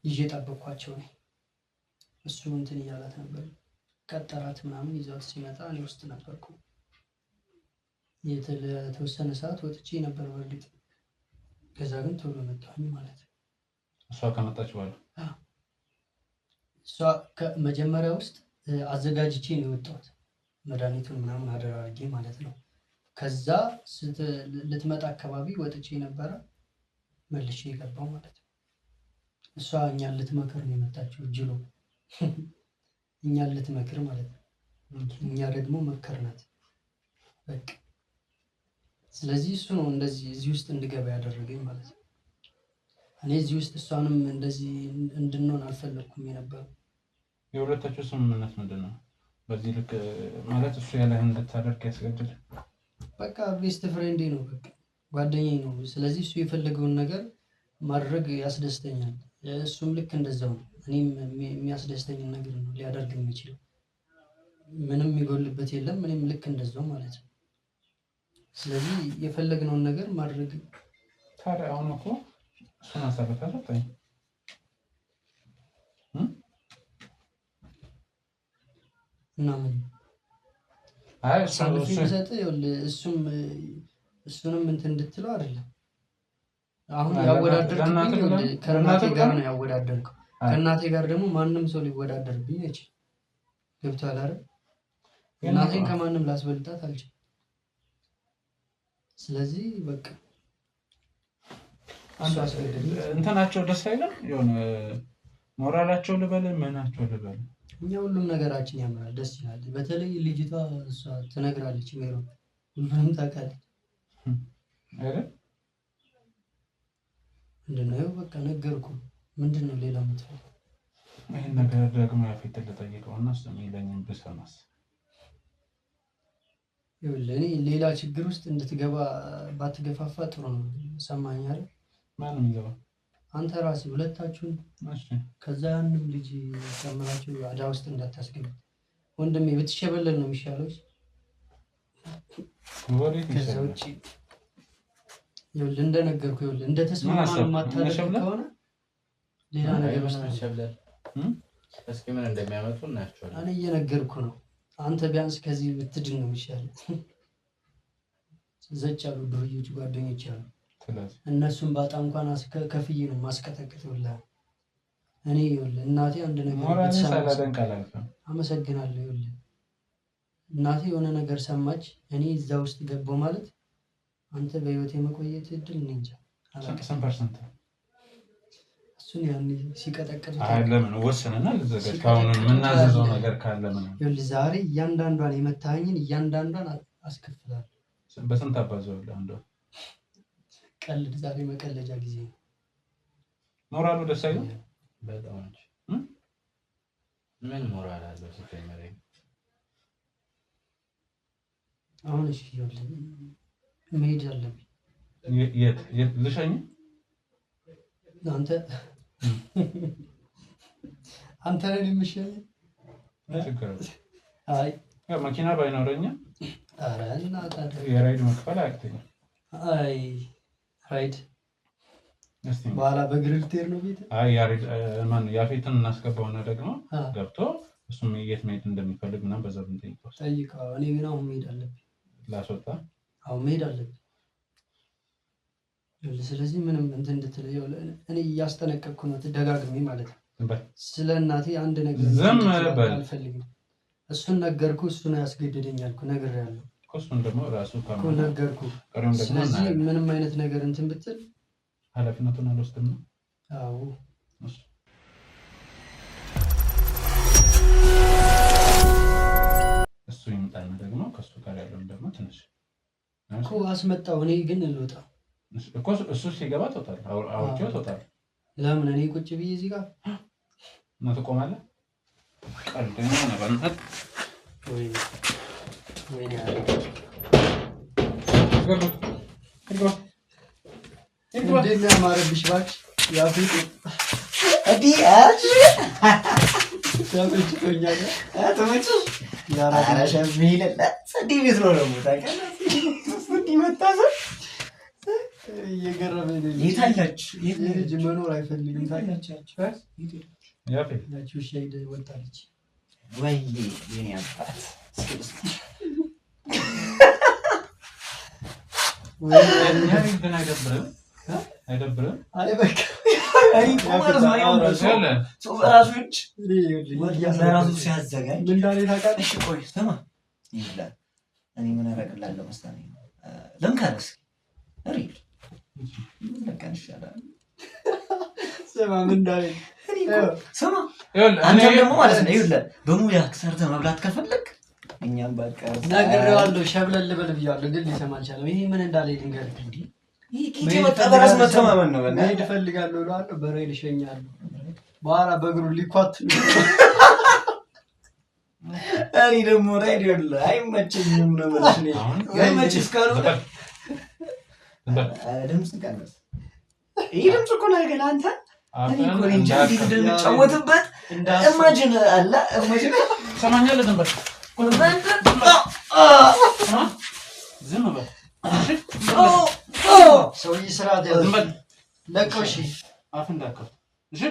S1: ይዤ ጠበቅኳቸው ነኝ። እሱ እንትን እያላት ነበር ቀጠራት ምናምን ይዛት ሲመጣ እኔ ውስጥ ነበርኩ። የተወሰነ ሰዓት ወጥቼ ነበር በእርግጥ። ከዛ ግን ቶሎ መጣሁኝ ማለት ነው።
S3: እሷ ከመጣች በኋላ
S1: እሷ ከመጀመሪያ ውስጥ አዘጋጅቼ ነው የወጣሁት መድኃኒቱን ምናምን አደራርጌ ማለት ነው። ከዛ ልትመጣ አካባቢ ወጥቼ ነበረ መልሼ የገባው ማለት ነው። እሷ እኛን ልትመክር ነው የመጣችው እጅሎ እኛን ልትመክር ማለት ነው። እኛ ደግሞ መከርናት በቃ። ስለዚህ እሱ ነው እንደዚህ እዚህ ውስጥ እንድገባ ያደረገኝ ማለት ነው። እኔ እዚህ ውስጥ እሷንም እንደዚህ እንድንሆን አልፈለግኩም የነበረው።
S3: የሁለታችሁ ስምምነት ምንድን ነው? በዚህ ልክ ማለት እሱ ያለህን እንድታደርግ ያስገድድ?
S1: በቃ ቤስት ፍሬንዴ ነው፣ በቃ ጓደኛዬ ነው። ስለዚህ እሱ የፈለገውን ነገር ማድረግ ያስደስተኛል። እሱም ልክ እንደዛው ነው። እኔም የሚያስደስተኝን ነገር ነው ሊያደርግ የሚችለው። ምንም የሚጎልበት የለም። እኔም ልክ እንደዛው ማለት ነው። ስለዚህ የፈለግነውን ነገር ማድረግ።
S3: ታዲያ አሁን እኮ እሱን አሳልፈህ ሰጠኝ
S1: እና ምን አሳልፌ ብሰጥህ እሱንም እንትን እንድትለው አይደለም። አሁን ያወዳደርክብኝ ከእናቴ ጋር ነው ያወዳደርከው። ከእናቴ ጋር ደግሞ ማንም ሰው ሊወዳደርብኝ አይችልም። ገብቶሃል አይደል? እናቴን ከማንም ላስበልጣት አልችልም። ስለዚህ በቃ
S3: እንትናቸው ደስ አይልም። የሆነ ሞራላቸው ልበል ምናቸው ልበል
S1: እኛ ሁሉም ነገራችን ያምራል፣ ደስ ይላል። በተለይ ልጅቷ እሷ ትነግራለች፣ ሜሮን ሁሉንም ታውቃለች
S3: አይደል?
S1: ምንድን ነው በቃ ነገርኩህ። ምንድን ነው ሌላ የምትፈልገው?
S3: ይህን ነገር ደግሞ ያፌት ልጠይቀውና እሱ የሚለኝን ብሰማስ?
S1: ይኸውልህ እኔ ሌላ ችግር ውስጥ እንድትገባ ባትገፋፋ ጥሩ ነው። ሰማኝ አይደል?
S3: ማንም ይገባ
S1: አንተ ራስህ ሁለታችሁን። ከዛ ያንም ልጅ ጨምራችሁ አዳ ውስጥ እንዳታስገቡ። ወንድሜ ብትሸበለል ነው የሚሻለው። ከዛ ውጭ ይኸውልህ እንደነገርኩህ ይኸውልህ እንደተስማማን ማታደርግ ከሆነ ሌላ ነገር
S5: ሸብለል እስኪ ምን እንደሚያመጡ እናያቸዋለን።
S1: እኔ እየነገርኩህ ነው። አንተ ቢያንስ ከዚህ ብትድን ነው የሚሻለው። ዘጭ ያሉ ዱርዬዎች ጓደኞች አሉ። እነሱን ባጣ እንኳን ከፍዬ ነው ማስቀጠቅጥልህ። እኔ ይኸውልህ እናቴ አንድ ነገር አመሰግናለሁ። ይኸውልህ እናቴ የሆነ ነገር ሰማች፣ እኔ እዛ ውስጥ ገባሁ ማለት አንተ በህይወት የመቆየት እድል እኔ እንጃ። እሱን ያኔ ሲቀጠቅጥ
S3: ለምን ወሰነና ልዘጋጅ ካሁን የምናዘዘው ነገር ካለ ምን
S1: ይኸውልህ ዛሬ እያንዳንዷን የመታኸኝን እያንዳንዷን አስከፍላለሁ።
S3: በስንት አባዘው አንዱ
S1: ቀልድ ዛሬ መቀለጃ ጊዜ ነው።
S3: ሞራሉ ደስ አይልም
S5: በጣም እንጂ ምን ሞራል አለው ሲጀመር?
S1: አሁን እሺ ይኸውልህ መሄድ አለብኝ።
S3: የት ልሸኝ?
S1: አንተ ነህ የምሸኝ? አይ
S3: መኪና ባይኖረኝ
S1: ኧረ እና
S3: የራይድ መክፈል አያቅተኝም።
S1: አይ ራይድ በኋላ በእግር ልትሄድ ነው ቤት?
S3: አይ ያፌትን እናስገባውና ደግሞ ገብቶ እሱም የት መሄድ እንደሚፈልግ ምናምን በዛ ብንጠይቀው።
S1: ጠይቀው። እኔ ግን አሁን መሄድ አለብኝ።
S3: ላስወጣ?
S1: አሁን መሄድ አለብኝ። ስለዚህ ምንም እንትን እንድትል እኔ እያስጠነቀቅኩ ነው ደጋግሜ ማለት ነው። ስለ እናቴ አንድ ነገር
S3: ዝም በል
S1: አልፈልግም። እሱን ነገርኩ። እሱን ያስገድደኛል እኮ ነግሬያለሁ
S3: እሱን ደግሞ ራሱ
S1: እኮ ነገርኩ። ስለዚህ ምንም አይነት ነገር እንትን ብትል
S3: ኃላፊነቱን አልወስድም ነው።
S1: አዎ
S3: እሱ ይምጣና ደግሞ ከሱ ጋር ያለውን ደግሞ ትንሽ
S1: እኮ አስመጣው። እኔ ግን ልወጣ
S3: እኮ እሱ ሲገባ ትወጣለህ። አውርቼው ትወጣለህ።
S1: ለምን እኔ ቁጭ ብዬ እዚህ ጋር
S3: እና ትቆማለህ? ቀልደኛ ነህ አንተ።
S1: ወይኔ እንዴት ነው ያማረብሽ እባክሽ። ያፊት መኖር አይፈልግም። ወጣለች
S6: ወይ
S3: አይደብርም?
S6: በራሱ ሲያዘጋጅ
S1: ምን እንዳለ ታውቃለህ?
S6: ቆይ ስማ ይላል። እኔ ምን አደርግልሃለሁ መሰለኝ? ለምካረስ ሪል ለቀን ይሻላል።
S1: ስማ ምን እንዳለ
S6: ስማ አንተ ደግሞ ማለት ነው ይኸውልህ በሙያ ሰርተህ መብላት ከፈለክ እኛም በቃ
S1: ነግሬዋለሁ። ሸብለል በል ብያለሁ፣ ግን ሊሰማ አልቻለም። ይሄ ምን እንዳለ ልንገርህ። እንዴ
S6: ይሄ በራስ መተማመን ነው።
S1: መሄድ እፈልጋለሁ እለዋለሁ። በራይል እሸኛለሁ። በኋላ በእግሩ ሊኳት
S6: እኔ ደግሞ ራይድ ይኸውልህ አይመቸኝም ነው ማለት ነው። አይመችስ ካልሆነ ድምፅ ቀነስ። ይሄ ድምፅ እኮ ነው ግን አንተ እኔ እኮ እንጃ እንዴት እንደምጫወትበት ኢማጂን አለ ኢማጂን
S3: ሰማኛለህ። ዝም በል
S1: ሰውዬ ስርዓት ያዝ። ለቀው እሺ፣
S3: አፍ እንዳትከፍት እሺ።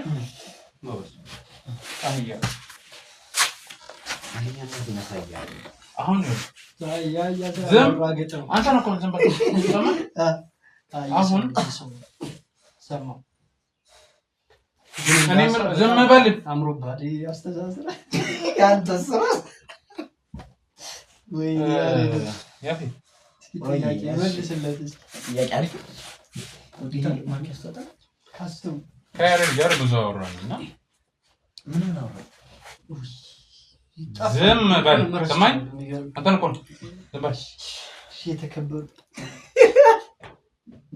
S3: አሁን አንተ ነው እኮ ዝም በል። አሁን
S1: ሰማሁ።
S3: ዝም በል።
S1: አምሮብሃል አስተዛዝራ
S6: ያንተ ስራ
S1: ወይ
S3: ያፊ
S1: ጥያቄ መልስለት።
S6: ጥያቄ አሪፍ
S3: ከያሬድ ጋር ብዙ አወራን እና
S6: ምን ነው
S3: ዝም በል። ሰማኝ አንተን እኮ ዝም በል።
S1: የተከበሩ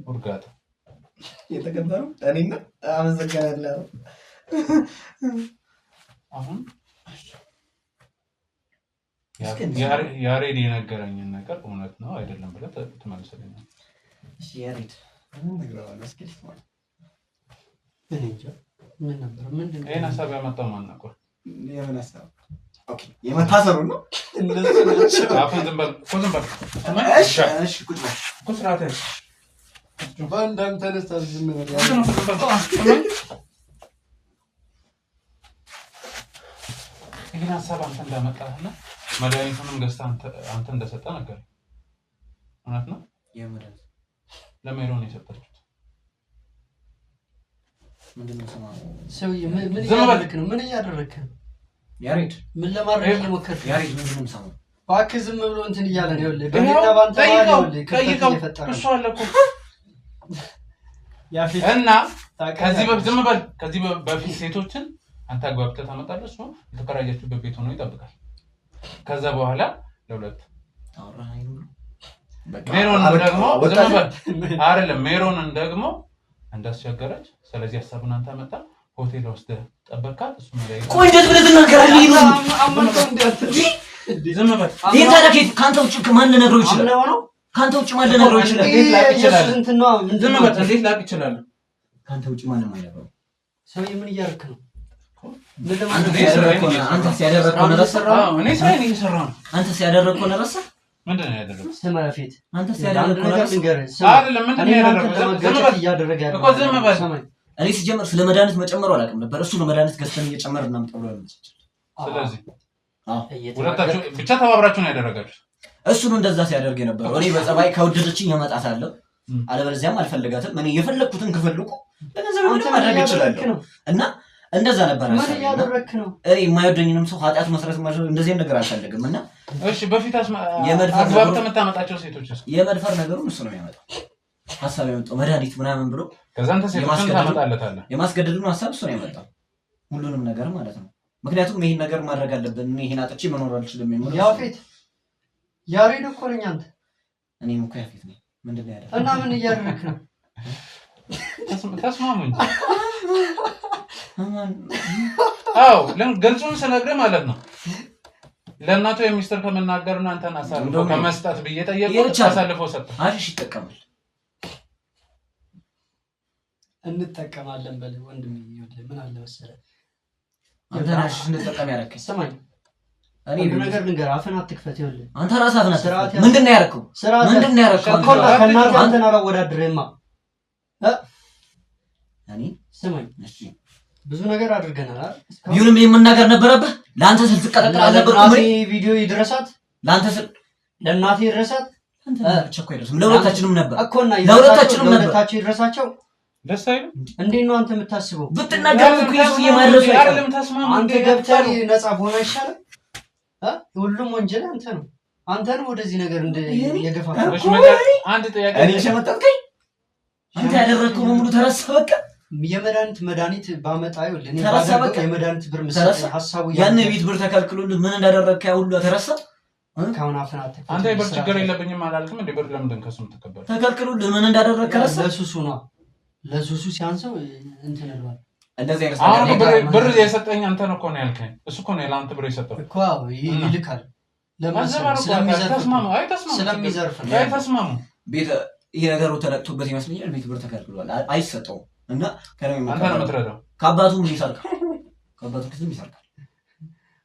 S3: እርጋታ
S6: የተከበሩ እኔና አመሰግናለሁ።
S3: አሁን ያሬድ የነገረኝን ነገር እውነት ነው አይደለም ብለህ ትመልስልኛል።
S6: እሺ ያሬድ ምን ነግረዋለሁ? እስኪ ስማኝ።
S1: እኔ እንጃ ምን ነበር ምንድን ነው
S3: ይሄን ሀሳብ ያመጣው ማን ነበር?
S6: የምን ሀሳብ? ኦኬ የመታሰሩ ነው።
S1: እንደሱ ናቸው።
S3: አሁን ዝም በል እኮ ዝም በል።
S6: እሺ እሺ ቁጭ በል
S3: እኮ ስርዓት ያዝ።
S1: በአንዳም ተነስታ ዝም በል።
S3: ይሄን ሀሳብ አንተ እንዳመጣህና መድኃኒቱንም ገዝተህ አንተ እንደሰጠህ ነገር እውነት ነው?
S6: የመድኃኒት
S3: ለሜሮን የሰጠችው
S6: ምንድን ነው?
S1: ሰውዬ ምን እያደረክ ነው? ምን እያደረክ ነው?
S6: ያሬድ
S1: ምን ለማድረግ እየሞከርክ ነው?
S6: ያሬድ ምንድን ነው የምሰማው?
S1: እባክህ ዝም ብሎ እንትን እያለ ነው። ይኸውልህ በእኔና በአንተ መሀል ይኸውልህ ክፍተት እየፈጠረ
S3: እሱ አለ እኮ
S1: ያፊት
S3: እና ከዚህ በፊት ዝም በል። ከዚህ በፊት ሴቶችን አንተ አግባብተህ ታመጣለህ። እሱ የተከራያችሁበት ቤት ሆኖ ይጠብቃል። ከዛ በኋላ ለሁለት
S6: አውራኝ ነው።
S3: ሜሮን ደግሞ ዝም በል አይደለም። ሜሮንን ደግሞ እንዳስቸገረች ስለዚህ ሀሳቡን አንተ መጣ ሆቴል ወስደህ ጠበቃት። እሱ ላይ
S6: ቆይ እንዴት ብለህ ትናገራለህ?
S3: ዝም በል።
S6: ዴታዳኬት ካንተ ውጭ ማን ልነግረው ይችላል? ካንተ ውጭ ማን ልነግረው ይችላል?
S3: እንዴት ላቅ ይችላል? ዝም በል። እንዴት ላቅ ይችላል?
S6: ካንተ ውጭ ማንም አይነግረው።
S1: ሰውዬ ምን እያደረክ ነው?
S6: አንተ ሲያደረግከው ነው ረሳህ?
S3: እኔ ስራዬን እየሰራሁ ነው።
S6: አንተ ሲያደረግከው ነው ረሳህ?
S3: ምንድን ነው ያደረገው?
S1: ስማ ያፊት
S6: አንተ ሲያደረግከው ነው ረሳህ?
S3: አይደለም ምንድን ነው ያደረገው? እኮ ዝም በል።
S6: እኔ ሲጀምር ስለ መድኃኒት መጨመሩ አላውቅም ነበር። እሱ ነው መድኃኒት ገዝተን እየጨመርን እናምጣ ብሎ ነው።
S3: ስለዚህ ሁለታችሁ ብቻ ተባብራችሁ ነው ያደረጋችሁት።
S6: እሱ ነው እንደዛ ሲያደርግ የነበረው። እኔ በጸባይ ከወደደችኝ ያመጣታለሁ፣ አለበለዚያም አልፈልጋትም። እኔ የፈለኩትን ከፈልኩ ለገንዘብ ምንም ማድረግ እችላለሁ። እና እንደዛ ነበር።
S1: ምን እያደረክ ነው?
S6: እኔ የማይወደኝንም ሰው ኃጢአት መስራት ማለት እንደዚህ ነገር አልፈልግም። እና
S3: እሺ በፊት አግባብ ተመታመጣቸው ሴቶች
S6: የመድፈር ነገሩን እሱ ነው የሚያመጣው። ሐሳብ ያመጣው መድኃኒት ምናምን ብሎ
S3: ከዛን ተሴቶችን ታመጣለታለህ።
S6: የማስገደዱን ሐሳብ እሱ ነው ያመጣው ሁሉንም ነገር ማለት ነው። ምክንያቱም ይሄን ነገር ማድረግ አለብን እኔ ይሄን አጥቼ መኖር አልችልም የሚለው
S1: ያፌት ያሬድ እኮ ነኝ አንተ።
S6: እኔም እኮ ያፌት ነኝ። ምንድነው ያደረገው?
S1: እና ምን እያደረክ ነው?
S3: ተስማሙ እንጂ አዎ ገልጹን ስነግርህ ማለት ነው ለእናቱ የሚስጥር ከመናገርና አንተን አሳልፎ ከመስጠት ብዬ ጠየቅኩት። አሳልፎ ሰጠ።
S6: አሪሽ ይጠቀማል።
S1: እንጠቀማለን በል ወንድም ይወድ ምን አለ መሰለህ
S6: አንተ ራስህ እንጠቀም ያረከኝ
S1: ሰማኝ። እኔ ነገር ልንገር አፈን አትክፈት ይወል አንተ ራስህ አፈን አትክፈት። ምንድነው ያረከው? ምንድነው ያረከው? ከእናንተ አንተን አላወዳድርህማ እኔ ሰማኝ። እሺ ብዙ ነገር አድርገናል አይደል?
S6: ቢሆንም የምናገር ነበረብህ። ለአንተ ስል ትቀጠቅጥ አልነበርኩም።
S1: እኔ ቪዲዮ ይድረሳት ለአንተ ስል ለእናቴ ይድረሳት አንተ ቸኮ ይድረስም ለሁለታችንም ነበር እኮና ለሁለታችሁ ይድረሳቸው።
S3: ደስ አይልም?
S1: እንዴት ነው አንተ የምታስበው?
S6: ብትናገር እኮ ይሱ የማድረሱ
S3: አይደለም። ተስማሙ።
S1: አንተ ገብተህ ነፃ ሆነ ይሻላል። ሁሉም ወንጀል አንተ ነው። አንተ ነው ወደዚህ ነገር እንደ የገፋፋ።
S3: አንድ ጥያቄ
S6: እኔ ሸመጣልከኝ አንተ ያደረከው በሙሉ ተረሳ። በቃ
S1: መድኃኒት ባመጣ ይኸውልህ እኔ ባደረገው የመድኃኒት ብር መሰለህ ሐሳቡ
S6: ያን ቤት ብር ተከልክሎልህ ምን እንዳደረግክ ያ ሁሉ ተረሳ።
S1: ካሁን አፈናተ
S3: አንተ የብር ችግር የለብኝም አላልክም እንዴ? ብር ለምን ከሱ ተከበረ?
S6: ተከልክሎልህ ምን እንዳደረግክ ተረሳ።
S1: ለሱሱ ነው ለሱሱ ሲያንሰው እንትን ነው
S6: እንደዚህ አይነት
S3: ብር የሰጠኝ አንተ ነው እኮ ነው ያልከኝ። እሱ እኮ ነው ለአንተ ብር የሰጠው
S1: እኮ ይልካል። ለምን ስለሚዘርፍ ነው።
S3: ተስማሙ።
S6: ቤት ይሄ ነገሩ ተለቅቶበት ይመስለኛል። ቤት ብር ተከልክሏል አይሰጠውም። እና ከነም
S3: አንተ ነው የምትረዳው።
S6: ከአባቱ ምን ይሰርቃል? ከአባቱ ክስም ይሰርቃል።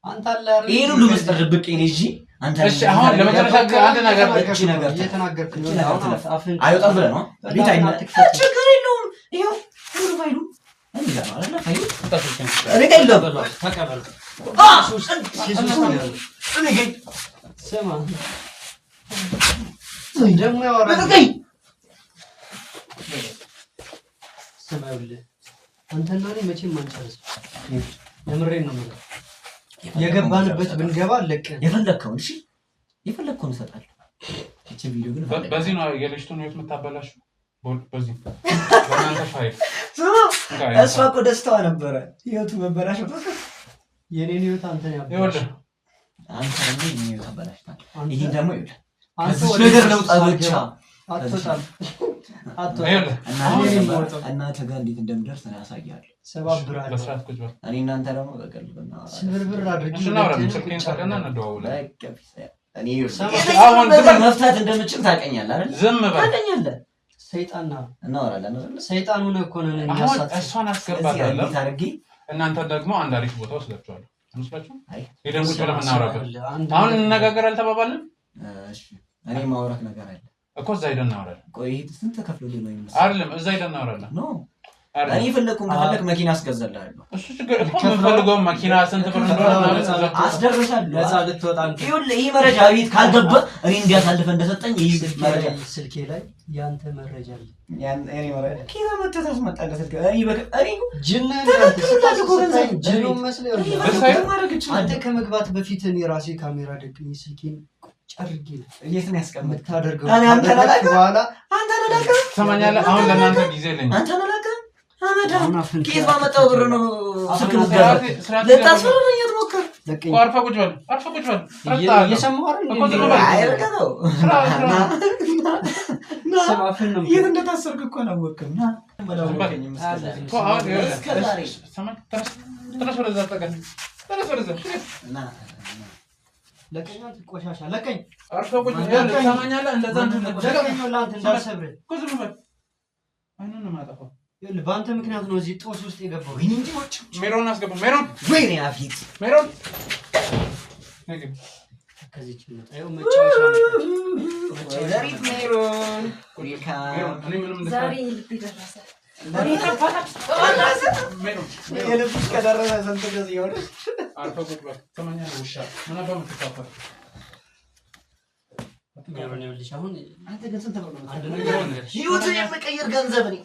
S1: አንተ አለ አይደል?
S6: ይሄን ሁሉ መስጠት ድብቅ እኔ እሺ አንተ
S3: እሺ አሁን ለመጨረሻ አንድ ነገር
S1: እየተናገርክ ነው። አሁን
S6: አይወጣም ብለህ ነው ቤት ችግር የለውም። ይሄው ሁሉ ፋይሉ እንዴ ነው አይደል? ፋይሉ እኔ ጋር ይለበል ተቀበል። እኔ ጋር
S1: ስማ ደግሞ ያወራል። ስማ ይኸውልህ አንተና እኔ መቼም አንጨርስም። የምሬን ነው የምልህ። የገባንበት ብንገባ ለቀን
S6: የፈለከውን እሺ የፈለከውን እሰጣለሁ። እቺ ቪዲዮ ግን
S3: በዚህ ነው የልጅቱን ህይወት የምታበላሽው። በዚህ በእናንተ ፋይል
S6: እሷ እኮ ደስታዋ ነበረ ህይወቱ መበላሸት።
S1: የኔን ህይወት አንተ ያበላሽ
S6: አንተ ደግሞ የኔን ህይወት አበላሽታል። ይሄ ደግሞ ይኸውልህ አንተ ነገር ለውጣ ብቻ አትወጣም እናንተ ጋር እንዴት እንደምደርስ ነው ያሳያል።
S1: ሰባብራለሁ
S3: በስራት ቁጭ በል።
S6: እኔ እናንተ ደግሞ በቀልብና
S1: ስብርብር አድርጊ
S6: አሁን መፍታት እንደምችል ታውቀኛለህ አይደል?
S3: ዝም በል
S6: ታውቀኛለህ።
S1: ሰይጣን ነው
S6: እናወራለን አይደል?
S1: ሰይጣን ሆነ እኮ ነው
S3: የሚያሳት። እሷን አስገባታለሁ።
S6: ታርጊ
S3: እናንተ ደግሞ አንድ አሪፍ ቦታ ወስዳችኋለሁ። አንስላችሁ ሄደን ቁጭ ብለን እናወራለን። አሁን እንነጋገር አልተባባልን?
S6: እሺ እኔ ማውራት ነገር አለ
S3: እኮ እዛ ሄደን እናወራለን።
S6: ቆይ ስንት ተከፍሎልኝ ነው ይመስል
S3: አይደለም? እዛ ሄደን እናወራለን።
S6: ኖ እኔ ፈለኩን ከፈለክ መኪና አስገዛልሃለሁ።
S3: እሱ ችግር እኮ የምፈልገው መኪና ስንት ብር እንደሆነ
S6: አስደርሳለሁ።
S1: ለዛ ልትወጣ
S6: ይኸውልህ ይሄ መረጃ ቤት ካልገባ እኔ እንዲያሳልፈ እንደሰጠኝ ይሄ መረጃ
S1: ስልኬ ላይ ያንተ መረጃ አለ።
S6: እኔ መረጃ ኪራ መተህ ታስመጣለህ ስልክ እኔ ጅን መስለህ አንተ ከመግባት በፊት እኔ ራሴ ካሜራ ደግሜ ስልኬን ጨርጌ የት ነው ያስቀመጥኩት?
S1: ታደርገው
S6: አንተ ነላከ
S1: በኋላ
S6: አንተ ነላከ
S3: ትሰማኛለህ? አሁን ለእናንተ ጊዜ የለኝም።
S6: አንተ ነላከ አመዳም ከየት ባመጣው ብር ነው ስልክ ምትገዛ? ለታስፈራራኝ አትሞክር።
S3: አርፈህ ቁጭ በል፣ አርፈህ ቁጭ በል።
S1: እየሰማሁ
S6: አይረከው የት እንደታሰርክ እኮ አላወቅም።
S1: ለቀኝ ቆሻሻ ለቀኝ
S3: አርፈህ ቁጭ በል። ትሰማኛለህ? እንደዛ
S1: እንዳልሰብርህ
S3: ዝም በል። አይኑን ነው የማጠፋው።
S1: በአንተ ምክንያት ነው እዚህ ጦስ ውስጥ የገባው።
S3: ሜሮን አስገባ። ሜሮን
S6: ወይኔ አፊት
S3: ሜሮን
S1: ከዚህ ጭምጣ ይኸው መጫወቻ
S6: ወይዘሪት ሜሮን
S2: ዛሬ ልብ ደረሰ።
S6: የልብሽ ከደረሰ ስንት ጊዜ ይሆናል?
S3: አርፈህ ቁጭ በል። ትሰማኛለህ? ውሻ ምን አባ የምትካፈል
S1: ሜሮን ይኸውልሽ አሁን
S6: አንተ ግን ስንት ብር ነው
S1: አንድ ነገር
S6: ህይወትን የምቀይር ገንዘብ እኔ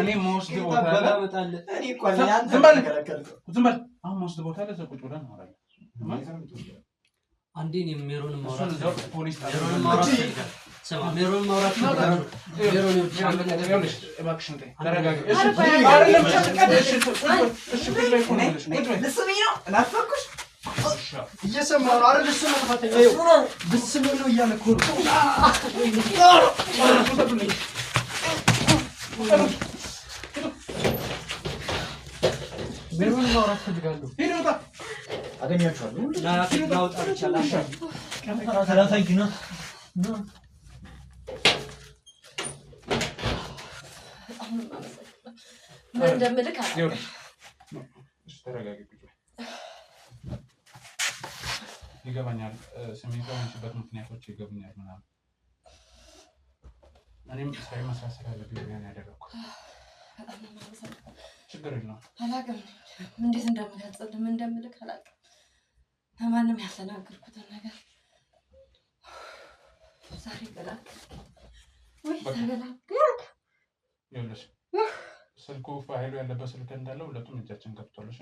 S3: እኔ መወስድ ቦታ አለ።
S6: እኔ እኮ አንተ ተከለከልከው።
S3: ዝም በል። አሁን መወስድ ቦታ አለ። ቁጭ ብለን እናወራለን።
S1: አንዴ እኔም ሜሮን ማውራት
S3: እዛው ፖሊስ ጣቢያ
S1: ሜሮን ማውራት ፈልጋለሁ። ስማ ሜሮን ማውራት ፈልጋለሁ። ሜሮን
S3: ይኸውልሽ እባክሽን ተይ፣ ተረጋጊ። እሺ አይደለም እሺ
S6: ልስምኝ ነው ናፈኩሽ
S1: እየሰማሁ ነው አይደል? እሱ ነው ጥፋተኛ። ብስምህ ነው እያለ እኮ ነው። ሜሮን ማውራት ፈልጋለሁ።
S3: ሂድ ውጣ።
S6: አገኛችኋለሁ።
S1: ናውጣ ይቻላል።
S6: ሰላሳኝ ነው
S2: ምን እንደምልክ አላውቅም።
S3: እሺ ተረጋጊ። ይገባኛል። ስሜት የሆንሽበት ምክንያቶች ይገቡኛል ምናምን። እኔም ስራዬ መስራት ስላለብኝ ያን ያደረኩት ችግር የለውም።
S2: አላውቅም እንዴት እንደምገልጽልህ ምን እንደምልክ አላውቅም። ለማንም ያልተናገርኩትን ነገር ዛሬ ገላገልኩ ወይ ተገላገልኩ።
S3: ይኸውልሽ ስልኩ ፋይሉ ያለበት ስልክ እንዳለ ሁለቱም እጃችን ገብቷል። እሺ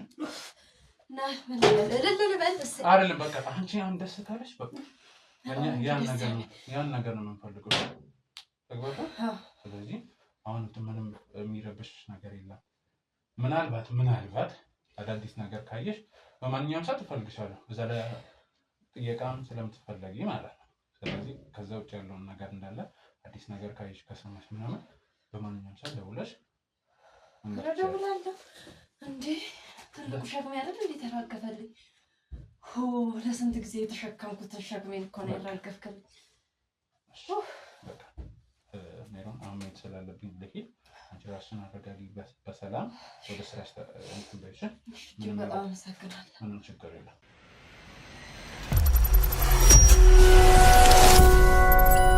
S2: ና ምን ልበል
S3: አይደለም በቃ አንቺ አሁን ደስ ካለሽ በቃ ያን ነገር ነው የምንፈልገው። ተግባባ። ስለዚህ አሁን ምንም የሚረብሽ ነገር የለም። ምናልባት አዳዲስ ነገር ካየሽ በማንኛውም ሰዓት እፈልግሻለሁ። እዛ ላይ ጥየቃም ስለምትፈለጊ ማለት ነው። ስለዚህ ከዛ ውጭ ያለውን ነገር እንዳለ አዲስ ነገር ካየሽ ከሰማሽ ምናምን በማንኛውም ሰዓት ደውለሽ
S2: እደውላለሁ። እንዴ ትልቁ ሸክሜ አይደል እንዴ ተራገፈልኝ። ለስንት ጊዜ የተሸከምኩትን ሸክሜን እኮ ነው ያራገፍክልኝ።
S3: በቃ ሜሮን አሁን መሄድ ስላለብኝ ልሂድ። አንቺ ራስሽን አረጋጊ፣ በሰላም ወደ ስራሽ እንትን በይሽ።
S2: በጣም አመሰግናለሁ።
S3: ምንም ችግር የለም።